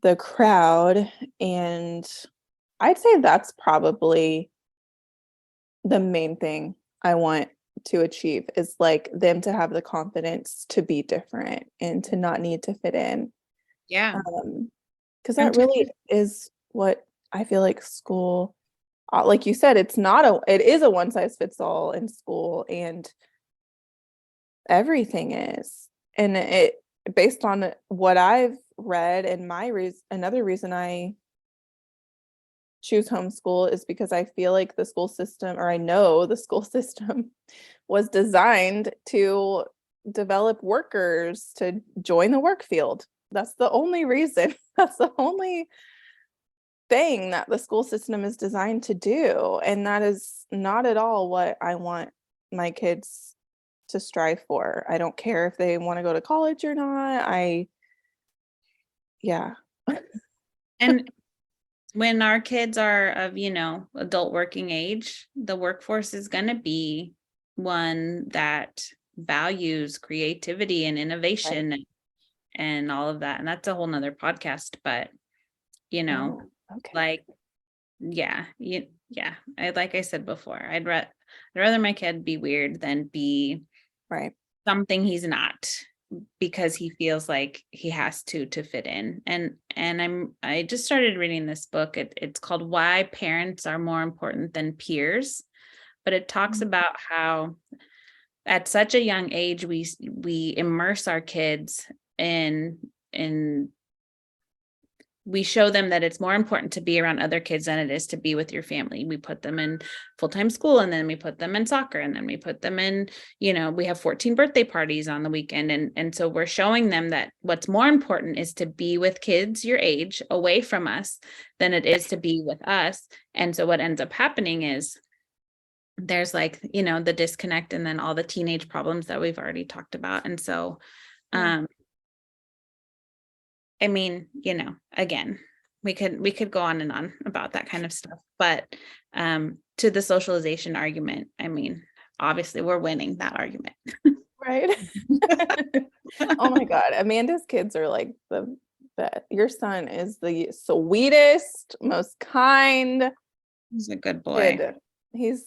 the crowd. And I'd say that's probably the main thing I want to achieve is like them to have the confidence to be different and to not need to fit in. Yeah. Because And that really is what I feel like school, like you said, it is a one size fits all in school, and everything is. And it, based on what I've read, and another reason I choose homeschool is because I feel like the school system, or I know the school system was designed to develop workers to join the work field. That's the only reason. That's the only thing that the school system is designed to do. And that is not at all what I want my kids to strive for. I don't care if they want to go to college or not. Yeah. and when our kids are of, adult working age, the workforce is going to be one that values creativity and Right. innovation and all of that. And that's a whole nother podcast, but you know, Oh, okay. like, yeah. Like I said before, I'd rather my kid be weird than be Right. something he's not because he feels like he has to fit in. And I just started reading this book. It's called Why Parents Are More Important Than Peers, but it talks Mhm. about how at such a young age we immerse our kids in we show them that it's more important to be around other kids than it is to be with your family. We put them in full-time school, and then we put them in soccer, and then we put them in, we have 14 birthday parties on the weekend. And so we're showing them that what's more important is to be with kids your age away from us than it is to be with us. And so what ends up happening is there's like, the disconnect and then all the teenage problems that we've already talked about. And so, Yeah. um, I mean, again, we could go on and on about that kind of stuff, but to the socialization argument, I mean, obviously we're winning that argument. Right. Oh my God. Amanda's kids are like the best. Your son is the sweetest, most kind He's a good boy. kid. He's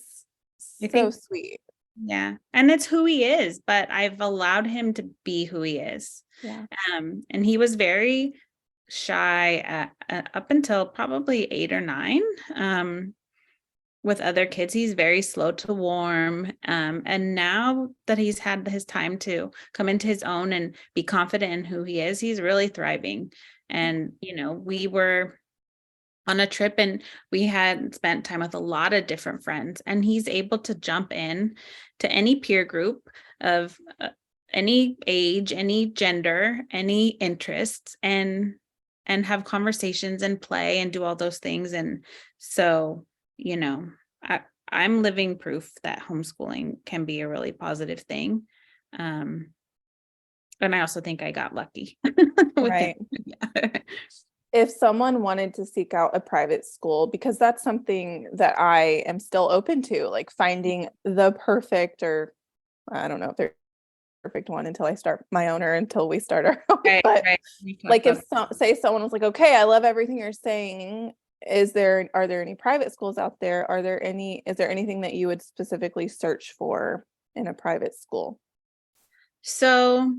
I so think, sweet. yeah, and it's who he is, but I've allowed him to be who he is. Yeah. And he was very shy up until probably 8 or 9. With other kids, he's very slow to warm. And now that he's had his time to come into his own and be confident in who he is, he's really thriving. And, we were on a trip and we had spent time with a lot of different friends, and he's able to jump in to any peer group of any age, any gender, any interests, and have conversations and play and do all those things. And so, you know, I, I'm living proof that homeschooling can be a really positive thing. Um, and I also think I got lucky with him. Right. Yeah. if someone wanted to seek out a private school, because that's something that I am still open to, like finding the perfect, or I don't know if they're perfect one until I start my own or until we start our own. Right, But right. We talked like if about say someone was like, okay, I love everything you're saying. Are there any private schools out there? Is there anything that you would specifically search for in a private school? So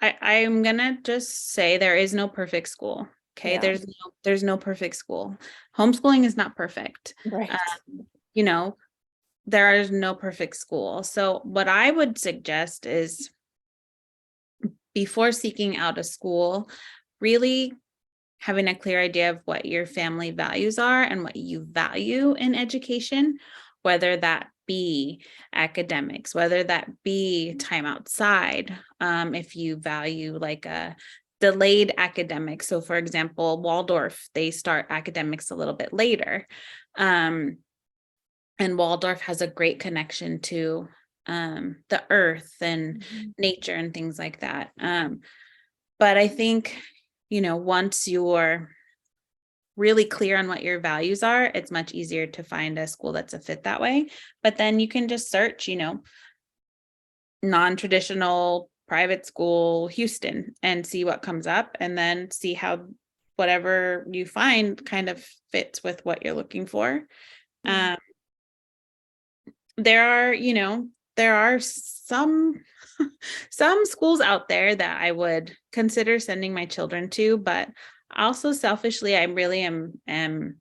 I'm gonna just say there is no perfect school. Okay, Yeah, there's no perfect school. Homeschooling is not perfect. right. You know, there is no perfect school. So what I would suggest is before seeking out a school, really having a clear idea of what your family values are and what you value in education, whether that be academics, whether that be time outside, if you value like a delayed academic. So for example, Waldorf, they start academics a little bit later. And Waldorf has a great connection to the earth and Mhm. nature and things like that. But I think, once you're really clear on what your values are, it's much easier to find a school that's a fit that way. But then you can just search, non-traditional private school Houston and see what comes up, and then see how whatever you find kind of fits with what you're looking for. Yeah. Um, there are, there are some some schools out there that I would consider sending my children to, but also selfishly, I really am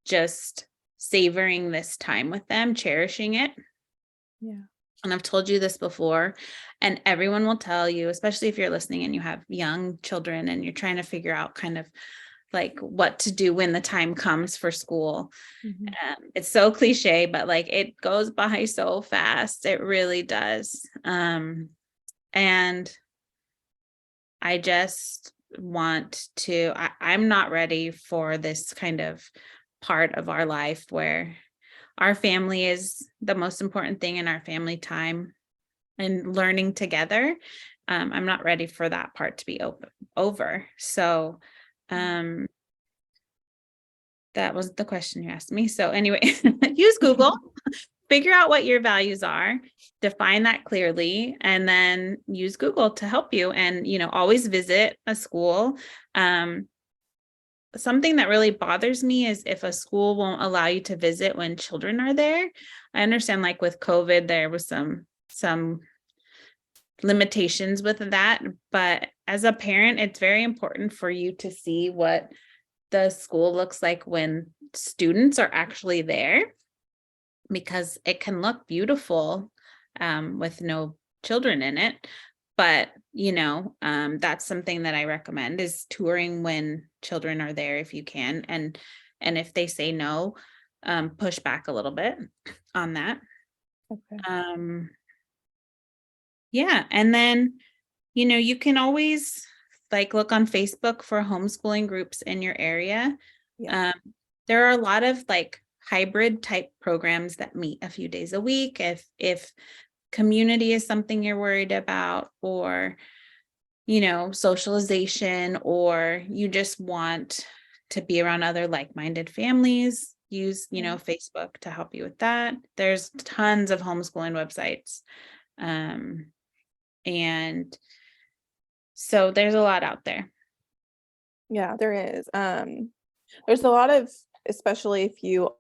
just savoring this time with them, cherishing it. Yeah. And I've told you this before, and everyone will tell you, especially if you're listening and you have young children and you're trying to figure out kind of like what to do when the time comes for school. Mhm. It's so cliche, but like it goes by so fast. It really does. And I just want to, I'm not ready for this kind of part of our life where our family is the most important thing in our family time and learning together. I'm not ready for that part to be over. So, um, that was the question you asked me. So anyway, use Google, figure out what your values are, define that clearly, and then use Google to help you. And, always visit a school. Something that really bothers me is if a school won't allow you to visit when children are there. I understand like with COVID, there was some limitations with that, but as a parent, it's very important for you to see what the school looks like when students are actually there, because it can look beautiful with no children in it. But, that's something that I recommend is touring when children are there if you can. And if they say no, push back a little bit on that. Okay. Um, yeah. And then, you can always like look on Facebook for homeschooling groups in your area. Yeah. Um, there are a lot of like hybrid type programs that meet a few days a week. If community is something you're worried about, or, socialization, or you just want to be around other like-minded families, use, Yeah. Facebook to help you with that. There's tons of homeschooling websites. Um, and so there's a lot out there. Yeah, there is. There's a lot of, especially if you are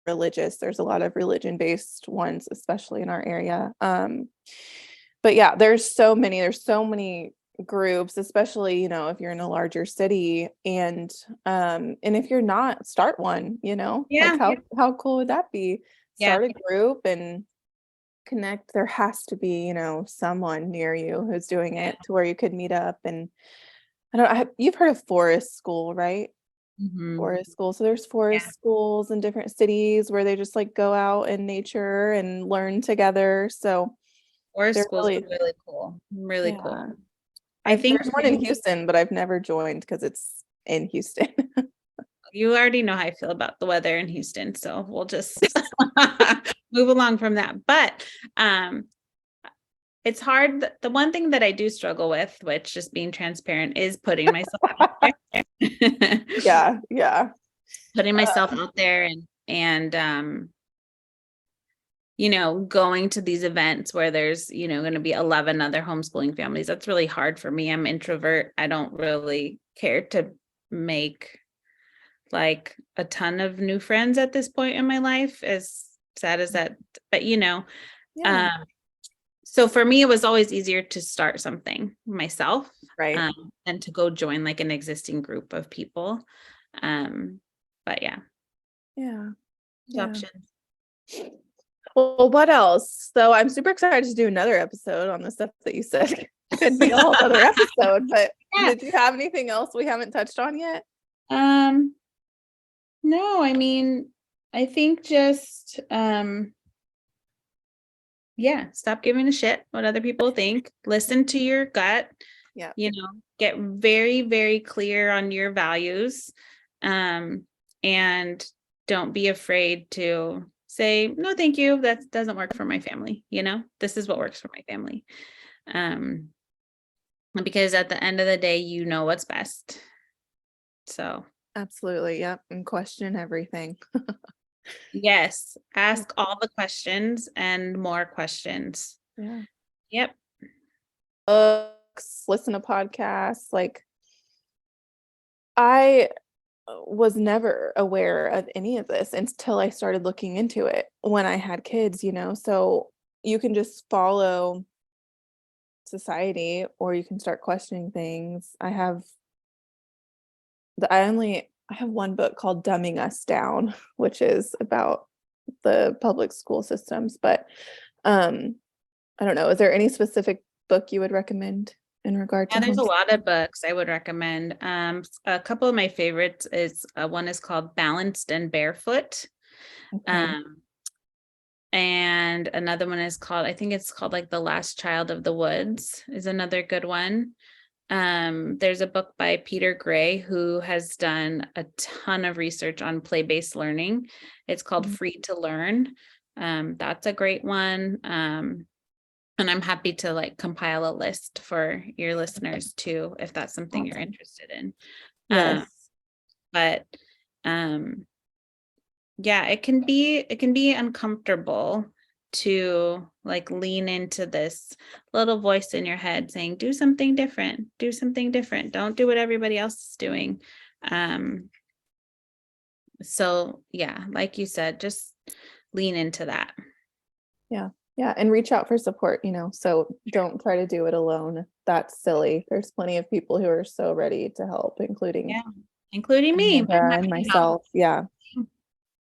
religious, there's a lot of religion-based ones, especially in our area. But yeah, there's so many groups, especially, if you're in a larger city, and if you're not, start one, like Yeah. how cool would that be? Yeah. Start a group and connect. There has to be, someone near you who's doing Yeah. it to where you could meet up. And you've heard of forest school, right? Mhm. Forest school. So there's Yeah. forest schools in different cities where they just like go out in nature and learn together. So Forest they're schools are really, really cool. Really cool. yeah. I think There's one in Houston, but I've never joined because it's in Houston. you already know how I feel about the weather in Houston, so we'll just move along from that. But um, it's hard. The one thing that I do struggle with, which just being transparent, is putting myself out there. Yeah, yeah. Putting myself out there and going to these events where there's, going to be 11 other homeschooling families. That's really hard for me. I'm introvert. I don't really care to make like a ton of new friends at this point in my life, as sad as that, but Yeah. um, so for me, it was always easier to start something myself, Right. than to go join like an existing group of people. But yeah, Yeah. Yeah. options. Well, what else? So I'm super excited to do another episode on the stuff that you said. Could be a whole other episode, but Yeah. did you have anything else we haven't touched on yet? No, I mean, I think just yeah, stop giving a shit what other people think. Listen to your gut. Yeah. Get very, very clear on your values. And don't be afraid to say, no, thank you. That doesn't work for my family. This is what works for my family. Because at the end of the day, you know what's best. So Absolutely. Yep. And question everything. yes, ask all the questions and more questions. Yeah. Yep. Books, listen to podcasts. Like, I was never aware of any of this until I started looking into it when I had kids, so you can just follow society or you can start questioning things. I have one book called Dumbing Us Down, which is about the public school systems, but um I don't know, is there any specific book you would recommend in regard to Yeah, there's a home? lot of books I would recommend. A couple of my favorites is one is called Balanced and Barefoot. Okay. Um, and another one is called, I think it's called like The Last Child of the Woods is another good one. There's a book by Peter Gray who has done a ton of research on play-based learning. It's called Mhm. Free to Learn. That's a great one. And I'm happy to like compile a list for your listeners too, if that's something you're Awesome. interested in. Yes. But yeah, it can be uncomfortable to like lean into this little voice in your head saying, do something different, do something different. Don't do what everybody else is doing. So yeah, like you said, just lean into that. Yeah. Yeah. And reach out for support, so don't try to do it alone. That's silly. There's plenty of people who are so ready to help, including Yeah, including me. I'm Amanda and happy to help. myself. Yeah.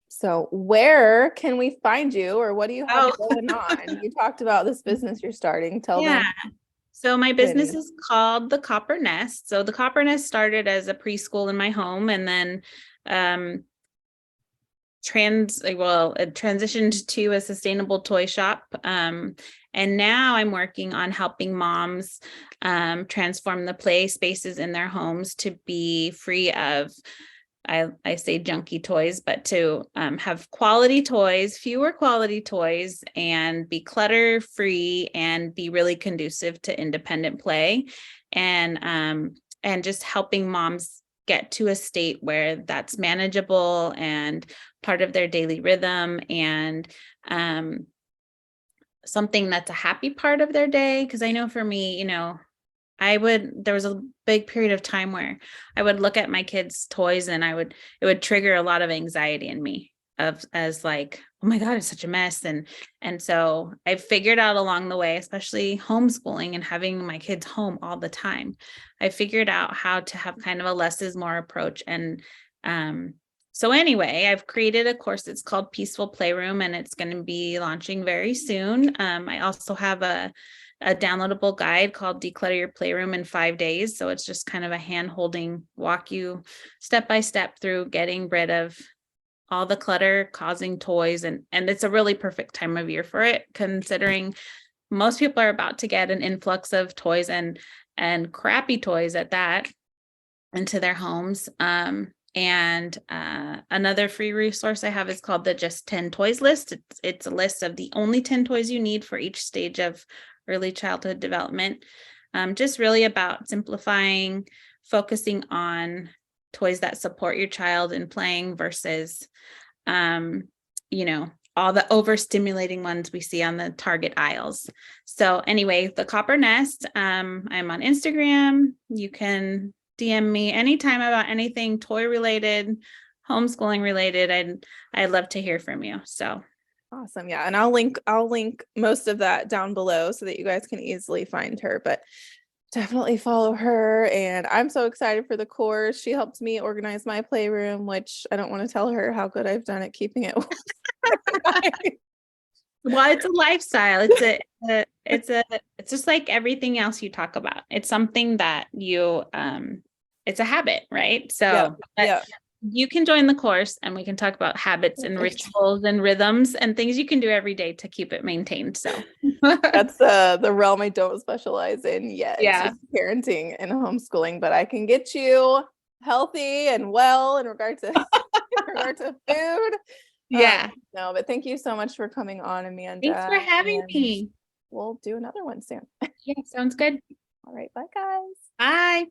So where can we find you or what do you have Oh, going on? You talked about this business you're starting. Tell yeah. them So my what they business need. is called the Copper Nest. So the Copper Nest started as a preschool in my home and then um it transitioned to a sustainable toy shop. And now I'm working on helping moms transform the play spaces in their homes to be free of I say junky toys, but to have quality toys, fewer quality toys, and be clutter free and be really conducive to independent play, and just helping moms get to a state where that's manageable and part of their daily rhythm and something that's a happy part of their day. Because I know for me, there was a big period of time where I would look at my kids' toys and it would trigger a lot of anxiety in me as like, oh my God, it's such a mess. And so I figured out along the way, especially homeschooling and having my kids home all the time, I figured out how to have kind of a less is more approach. And so anyway, I've created a course. It's called Peaceful Playroom, and it's going to be launching very soon. I also have a downloadable guide called Declutter Your Playroom in 5 days. So it's just kind of a hand-holding, walk you step by step through getting rid of all the clutter causing toys. And it's a really perfect time of year for it, considering most people are about to get an influx of toys and crappy toys at that into their homes. And another free resource I have is called the Just 10 Toys list. It's a list of the only 10 toys you need for each stage of early childhood development. Just really about simplifying, focusing on toys that support your child in playing versus, all the overstimulating ones we see on the Target aisles. So anyway, the Copper Nest, I'm on Instagram. You can DM me anytime about anything toy related, homeschooling related. I'd love to hear from you. So Awesome. Yeah. And I'll link most of that down below so that you guys can easily find her, but definitely follow her. And I'm so excited for the course. She helped me organize my playroom, which I don't want to tell her how good I've done at keeping it. well, it's a lifestyle. It's just like everything else you talk about. It's something that it's a habit, right? Yeah. So Yeah. you can join the course and we can talk about habits and rituals and rhythms and things you can do every day to keep it maintained. So That's the realm I don't specialize in yet. yeah. Is parenting and homeschooling, but I can get you healthy and well in regard to food. Yeah. No, but thank you so much for coming on, Thanks for Amanda. having And me. we'll do another one soon. Yeah, sounds good. All right, bye guys. Bye.